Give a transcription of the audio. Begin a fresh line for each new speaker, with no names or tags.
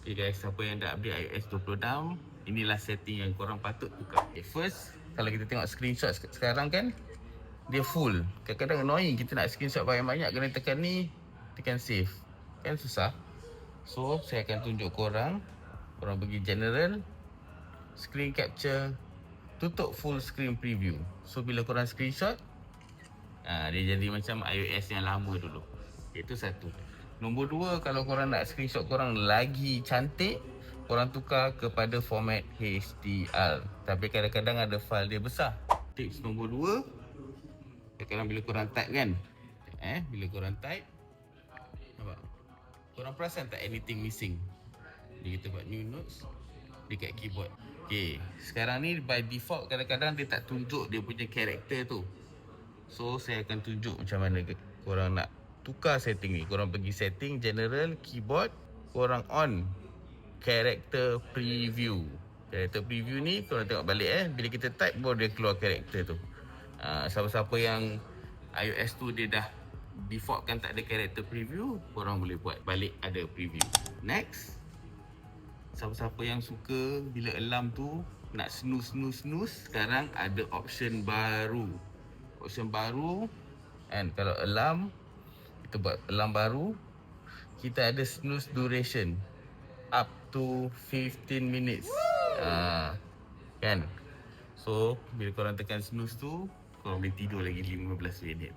Okay guys, siapa yang dah update iOS 26, inilah setting yang korang patut tukar. Okay, first, kalau kita tengok screenshot sekarang kan, dia full. Kadang-kadang annoying kita nak screenshot banyak-banyak, kena tekan ni, tekan save. Kan susah. So, saya akan tunjuk korang pergi general, screen capture, tutup full screen preview. So, bila korang screenshot, dia jadi macam iOS yang lama dulu. Itu satu. Nombor dua, kalau korang nak screenshot korang lagi cantik, korang tukar kepada format HDR. Tapi kadang-kadang ada file dia besar. Tips nombor dua, kadang-kadang bila korang type kan, bila korang type, nampak? Korang perasan tak anything missing? Dia kita buat new notes dekat keyboard. Okay, sekarang ni by default kadang-kadang dia tak tunjuk dia punya karakter tu. So, saya akan tunjuk macam mana korang nak tukar setting ni. Korang pergi setting, general, keyboard, korang on character preview. Character preview ni korang tengok balik bila kita type baru dia keluar karakter tu. Siapa-siapa yang iOS tu dia dah defaultkan tak ada character preview, korang boleh buat balik ada preview. Next, siapa-siapa yang suka bila alarm tu nak snooze, sekarang ada option baru. Option baru, and kalau alarm, kita buat alarm baru, kita ada snooze duration up to 15 minutes. Kan? So, bila korang tekan snooze tu, korang boleh tidur lagi 15 minit.